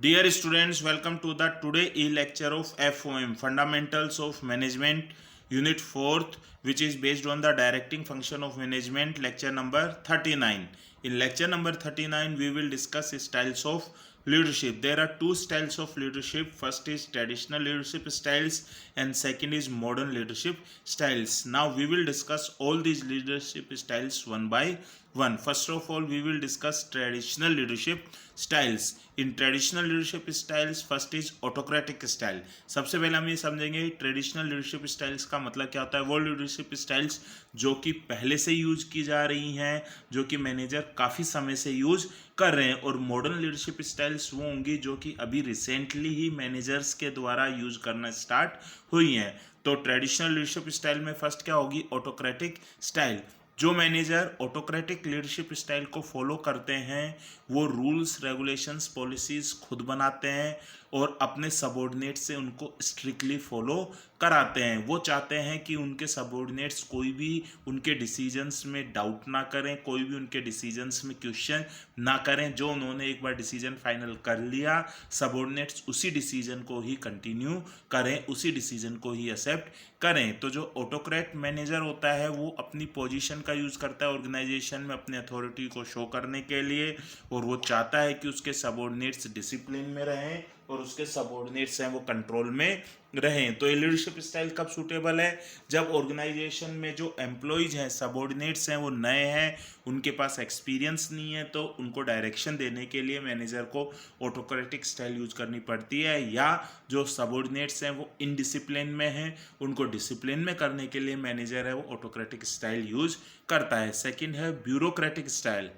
Dear students, welcome to the today e-lecture of FOM Fundamentals of Management Unit 4th, which is based on the directing function of management, lecture number 39. In lecture number 39, we will discuss styles of leadership. There are two styles of leadership. First is traditional leadership styles and second is modern leadership styles. Now we will discuss all these leadership styles one by one. First of all, we will discuss traditional leadership styles. In traditional leadership styles first is autocratic style. सबसे पहले हम ये समझेंगे traditional leadership styles का मतलब क्या होता है. वो लीडरशिप स्टाइल्स जो कि पहले से यूज की जा रही हैं, जो कि मैनेजर काफ़ी समय से यूज कर रहे हैं. और मॉडर्न लीडरशिप स्टाइल्स वो होंगी जो कि अभी रिसेंटली ही मैनेजर्स के द्वारा यूज करना स्टार्ट हुई हैं. तो ट्रेडिशनल लीडरशिप स्टाइल में फर्स्ट क्या होगी, ऑटोक्रेटिक स्टाइल. जो मैनेजर ऑटोक्रेटिक लीडरशिप स्टाइल को फॉलो करते हैं वो रूल्स रेगुलेशंस पॉलिसीज खुद बनाते हैं और अपने सबॉर्डिनेट से उनको स्ट्रिक्टली फॉलो कराते हैं. वो चाहते हैं कि उनके सबॉर्डिनेट्स कोई भी उनके डिसीजंस में डाउट ना करें, कोई भी उनके डिसीजंस में क्वेश्चन ना करें. जो उन्होंने एक बार डिसीजन फाइनल कर लिया, सबॉर्डिनेट्स उसी डिसीजन को ही कंटिन्यू करें, उसी डिसीजन को ही एक्सेप्ट करें. तो जो ऑटोक्रेट मैनेजर होता है वो अपनी पोजीशन का यूज़ करता है ऑर्गेनाइजेशन में अपने अथॉरिटी को शो करने के लिए, और वो चाहता है कि उसके सबॉर्डिनेट्स डिसिप्लिन में रहें और उसके सबॉर्डिनेट्स हैं वो कंट्रोल में रहें. तो ये लीडरशिप स्टाइल कब सूटेबल है, जब ऑर्गेनाइजेशन में जो एम्प्लॉयज हैं, सबॉर्डिनेट्स हैं, वो नए हैं, उनके पास एक्सपीरियंस नहीं है, तो उनको डायरेक्शन देने के लिए मैनेजर को ऑटोक्रेटिक स्टाइल यूज करनी पड़ती है. या जो सबॉर्डिनेट्स हैं वो इनडिसिप्लिन में हैं, उनको डिसिप्लिन में करने के लिए मैनेजर है वो ऑटोक्रेटिक स्टाइल यूज करता है. सेकंड है ब्यूरोक्रेटिक स्टाइल.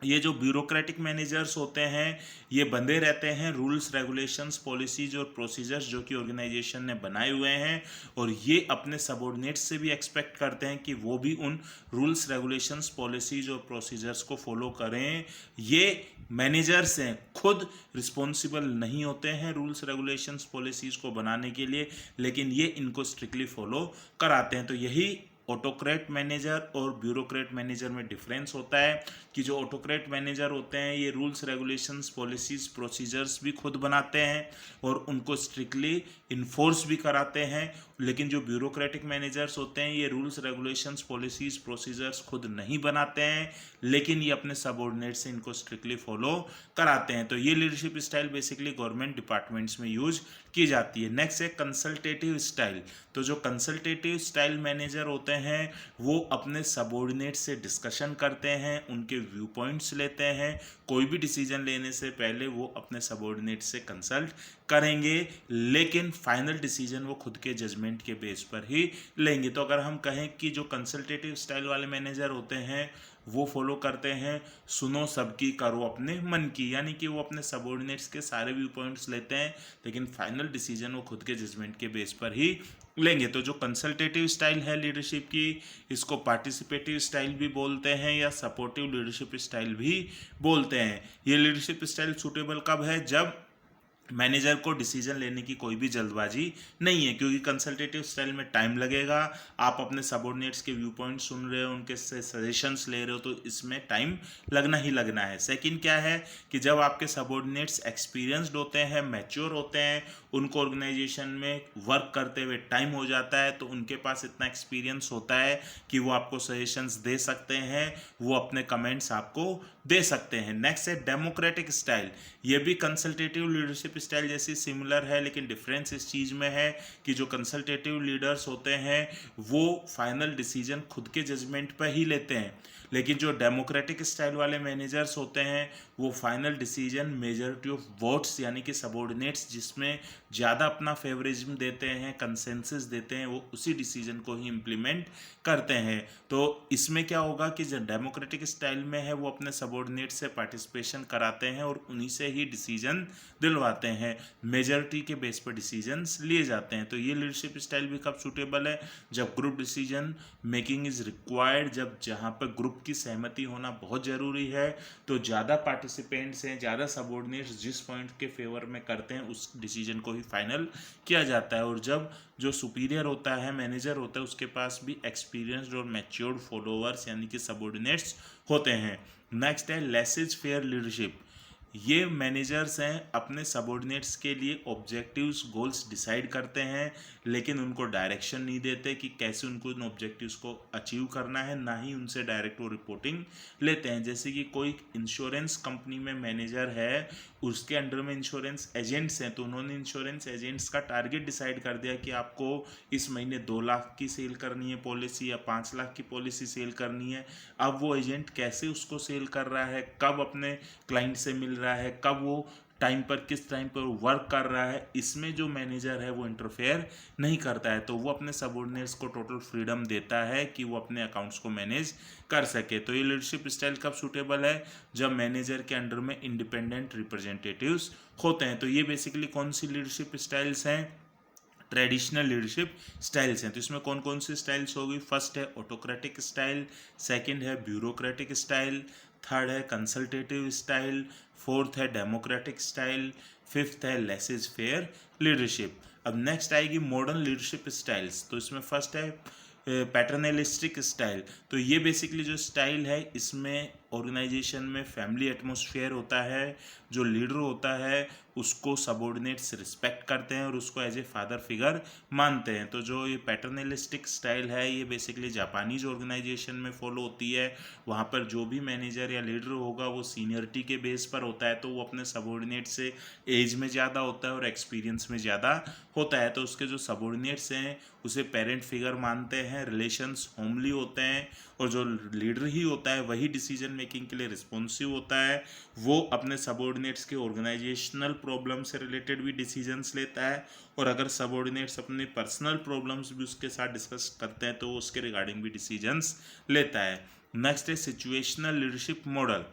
ये जो ब्यूरोक्रेटिक मैनेजर्स होते हैं ये बंधे रहते हैं रूल्स रेगुलेशंस पॉलिसीज और प्रोसीजर्स जो कि ऑर्गेनाइजेशन ने बनाए हुए हैं, और ये अपने सबॉर्डिनेट्स से भी एक्सपेक्ट करते हैं कि वो भी उन रूल्स रेगुलेशंस पॉलिसीज और प्रोसीजर्स को फॉलो करें. ये मैनेजर्स हैं खुद रिस्पॉन्सिबल नहीं होते हैं रूल्स रेगुलेशंस पॉलिसीज को बनाने के लिए, लेकिन ये इनको स्ट्रिक्टली फॉलो कराते हैं. तो यही ऑटोक्रेट मैनेजर और ब्यूरोक्रेट मैनेजर में डिफरेंस होता है कि जो ऑटोक्रेट मैनेजर होते हैं ये रूल्स रेगुलेशंस पॉलिसीज प्रोसीजर्स भी खुद बनाते हैं और उनको स्ट्रिक्टली इन्फोर्स भी कराते हैं. लेकिन जो ब्यूरोक्रेटिक मैनेजर्स होते हैं ये रूल्स रेगुलेशंस पॉलिसीज प्रोसीजर्स खुद नहीं बनाते हैं, लेकिन ये अपने सबॉर्डिनेट से इनको स्ट्रिक्टली फॉलो कराते हैं. तो ये leadership style basically government departments में यूज की जाती है. नेक्स्ट है कंसल्टेटिव स्टाइल. तो जो कंसल्टेटिव स्टाइल मैनेजर होते हैं वो अपने सबॉर्डिनेट से डिस्कशन करते हैं, उनके व्यू पॉइंट्स लेते हैं. कोई भी डिसीजन लेने से पहले वो अपने सबॉर्डिनेट से कंसल्ट करेंगे, लेकिन फाइनल डिसीजन वो खुद के जजमेंट के बेस पर ही लेंगे. तो अगर हम कहें कि जो कंसल्टेटिव स्टाइल वाले मैनेजर होते हैं वो फॉलो करते हैं सुनो सबकी करो अपने मन की, यानी कि वो अपने सबॉर्डिनेट्स के सारे व्यू पॉइंट्स लेते हैं लेकिन फाइनल डिसीजन वो खुद के जजमेंट के बेस पर ही लेंगे. तो जो कंसल्टेटिव स्टाइल है लीडरशिप की, इसको पार्टिसिपेटिव स्टाइल भी बोलते हैं या सपोर्टिव लीडरशिप स्टाइल भी बोलते हैं. ये लीडरशिप स्टाइल सूटेबल कब है, जब मैनेजर को डिसीजन लेने की कोई भी जल्दबाजी नहीं है, क्योंकि कंसल्टेटिव स्टाइल में टाइम लगेगा. आप अपने सबॉर्डिनेट्स के व्यू पॉइंट सुन रहे हो, उनके से सजेशंस ले रहे हो, तो इसमें टाइम लगना ही लगना है. सेकंड क्या है कि जब आपके सबॉर्डिनेट्स एक्सपीरियंस्ड होते हैं, मैच्योर होते हैं, उनको ऑर्गेनाइजेशन में वर्क करते हुए टाइम हो जाता है, तो उनके पास इतना एक्सपीरियंस होता है कि वो आपको सजेशंस दे सकते हैं, वो अपने कमेंट्स आपको दे सकते हैं. नेक्स्ट है डेमोक्रेटिक स्टाइल. ये भी कंसल्टेटिव लीडरशिप स्टाइल जैसी सिमिलर है, लेकिन डिफरेंस इस चीज़ में है कि जो कंसल्टेटिव लीडर्स होते हैं वो फाइनल डिसीजन खुद के जजमेंट पर ही लेते हैं, लेकिन जो डेमोक्रेटिक स्टाइल वाले मैनेजर्स होते हैं वो final decision majority of votes यानी कि सबॉर्डिनेट्स जिसमें ज़्यादा अपना फेवरिज्म देते हैं, कंसेंसस देते हैं, वो उसी डिसीजन को ही इम्प्लीमेंट करते हैं. तो इसमें क्या होगा कि जो डेमोक्रेटिक स्टाइल में है वो अपने सबॉर्डिनेट से पार्टिसिपेशन कराते हैं और उन्हीं से ही डिसीजन दिलवाते हैं, मेजॉरिटी के बेस पर डिसीजंस लिए जाते हैं. तो ये लीडरशिप स्टाइल भी कब सूटेबल है, जब group decision making is required, जब जहाँ पर ग्रुप की सहमति होना बहुत ज़रूरी है, तो ज़्यादा पार्टिसिपेंट्स हैं, ज़्यादा सबॉर्डिनेट्स जिस पॉइंट के फेवर में करते हैं उस डिसीजन को ही फाइनल किया जाता है. और जब जो सुपीरियर होता है, मैनेजर होता है, उसके पास भी एक्सपीरियंस्ड और मैच्योर्ड फॉलोअर्स यानी कि सबॉर्डिनेट्स होते हैं. नेक्स्ट है लेस इज फेयर लीडरशिप. ये मैनेजर्स हैं अपने सबॉर्डिनेट्स के लिए ऑब्जेक्टिव्स गोल्स डिसाइड करते हैं, लेकिन उनको डायरेक्शन नहीं देते कि कैसे उनको उन ऑब्जेक्टिव्स को अचीव करना है, ना ही उनसे डायरेक्ट वो रिपोर्टिंग लेते हैं। जैसे कि कोई इंश्योरेंस कंपनी में मैनेजर है, उसके अंडर में इंश्योरेंस एजेंट्स हैं, तो उन्होंने इंश्योरेंस एजेंट्स का टारगेट डिसाइड कर दिया कि आपको इस महीने 2 लाख की सेल करनी है पॉलिसी या 5 लाख की पॉलिसी सेल करनी है। अब वो एजेंट कैसे उसको सेल कर रहा है, कब अपने क्लाइंट से मिल रहा है, कब वो टाइम पर किस टाइम पर वर्क कर रहा है, इसमें जो मैनेजर है वो इंटरफेयर नहीं करता है। तो वो अपने सबऑर्डिनेट्स को टोटल फ्रीडम देता है कि वो अपने अकाउंट्स को मैनेज कर सके। तो ये लीडरशिप स्टाइल कब सूटेबल है, जब मैनेजर के अंडर में इंडिपेंडेंट रिप्रेजेंटेटिव्स होते हैं। तो ये बेसिकली कौन सी लीडरशिप स्टाइल्स हैं, ट्रेडिशनल लीडरशिप स्टाइल्स हैं। तो इसमें कौन कौन सी स्टाइल्स होगी, फर्स्ट है ऑटोक्रेटिक स्टाइल, सेकंड है ब्यूरोक्रेटिक स्टाइल, थर्ड है कंसल्टेटिव स्टाइल, फोर्थ है डेमोक्रेटिक स्टाइल, फिफ्थ है लेस इज फेयर लीडरशिप। अब नेक्स्ट आएगी मॉडर्न लीडरशिप स्टाइल्स। तो इसमें फर्स्ट है पैटर्नलिस्टिक स्टाइल। तो ये बेसिकली जो स्टाइल है, इसमें ऑर्गेनाइजेशन में फैमिली एटमॉस्फेयर होता है, जो लीडर होता है उसको सबॉर्डिनेट्स रिस्पेक्ट करते हैं और उसको एज ए फादर फिगर मानते हैं। तो जो ये पैटर्नलिस्टिक स्टाइल है, ये बेसिकली जापानीज ऑर्गेनाइजेशन में फॉलो होती है। वहाँ पर जो भी मैनेजर या लीडर होगा वो सीनियरिटी के बेस पर होता है, तो वो अपने सबॉर्डिनेट से एज में ज़्यादा होता है और एक्सपीरियंस में ज़्यादा होता है। तो उसके जो सबॉर्डिनेट्स हैं उसे पेरेंट फिगर मानते हैं, रिलेशंस होमली होते हैं, और जो लीडर ही होता है वही डिसीजन मेकिंग के लिए रिस्पॉन्सिव होता है। वो अपने सबॉर्डिनेट्स के ऑर्गेनाइजेशनल प्रॉब्लम से रिलेटेड भी डिसीजंस लेता है, और अगर सबॉर्डिनेट्स अपने पर्सनल प्रॉब्लम्स भी उसके साथ डिस्कस करते हैं तो वो उसके रिगार्डिंग भी डिसीजंस लेता है। नेक्स्ट है सिचुएशनल लीडरशिप मॉडल।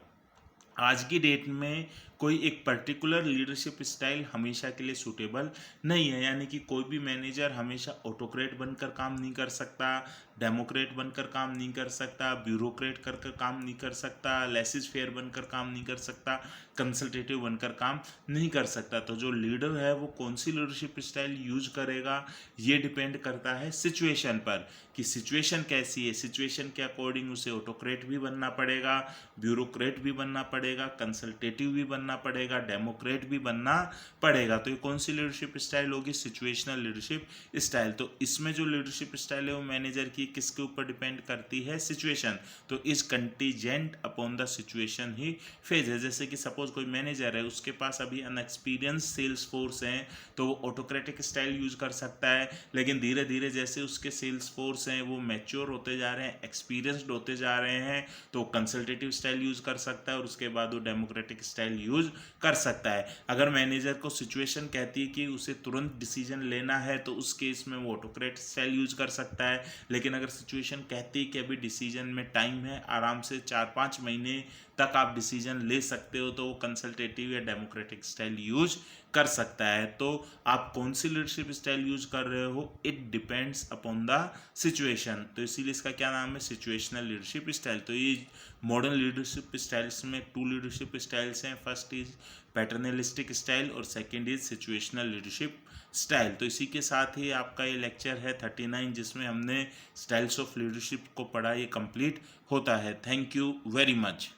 आज की डेट में कोई एक पर्टिकुलर लीडरशिप स्टाइल हमेशा के लिए सूटेबल नहीं है, यानी कि कोई भी मैनेजर हमेशा ऑटोक्रेट बनकर काम नहीं कर सकता, डेमोक्रेट बनकर काम नहीं कर सकता, ब्यूरोक्रेट कर काम नहीं कर सकता, लेसिस फेयर बनकर काम नहीं कर सकता, कंसल्टेटिव बनकर काम नहीं कर सकता। तो जो लीडर है वो कौन सी लीडरशिप स्टाइल यूज करेगा, ये डिपेंड करता है सिचुएशन पर कि सिचुएशन कैसी है। सिचुएशन के अकॉर्डिंग उसे ऑटोक्रेट भी बनना पड़ेगा, ब्यूरोक्रेट भी बनना पड़ेगा, कंसल्टेटिव भी बनना पड़ेगा, डेमोक्रेट भी बनना पड़ेगा। तो ये कौन सी लीडरशिप स्टाइल होगी, सिचुएशनल लीडरशिप स्टाइल। तो इसमें जो लीडरशिप स्टाइल है वो मैनेजर की किसके ऊपर डिपेंड करती है, सिचुएशन। तो is contingent upon the situation he phase है। जैसे कि सपोज कोई मैनेजर है, उसके पास अभी अनएक्सपीरियंस सेल्स फोर्स है, तो वो ऑटोक्रेटिक स्टाइल यूज कर सकता है, लेकिन धीरे धीरे जैसे उसके सेल्स फोर्स हैं वो मैच्योर होते जा रहे हैं, एक्सपीरियंसड होते जा रहे हैं, तो कंसल्टेटिव स्टाइल यूज कर सकता है और उसके बाद वो डेमोक्रेटिक स्टाइल यूज कर सकता है। अगर मैनेजर को सिचुएशन कहती है कि उसे तुरंत डिसीजन लेना है तो उस केस में वो ऑटोक्रेट स्टाइल यूज कर सकता है, लेकिन अगर सिचुएशन कहती है कि अभी डिसीजन में टाइम है, आराम से 4-5 महीने तक आप डिसीजन ले सकते हो, तो वो कंसल्टेटिव या डेमोक्रेटिक स्टाइल यूज कर सकता है। तो आप कौन सी लीडरशिप स्टाइल यूज कर रहे हो, it depends upon the situation. तो इसीलिए इसका क्या नाम है, सिचुएशनल लीडरशिप स्टाइल। तो ये मॉडर्न लीडरशिप स्टाइल्स में 2 लीडरशिप स्टाइल्स हैं, फर्स्ट इज पैटर्नलिस्टिक स्टाइल और second is situational leadership style. तो इसी के साथ ही आपका ये लेक्चर है 39, जिसमें हमने स्टाइल्स ऑफ लीडरशिप को पढ़ा, ये कंप्लीट होता है। Thank you very much.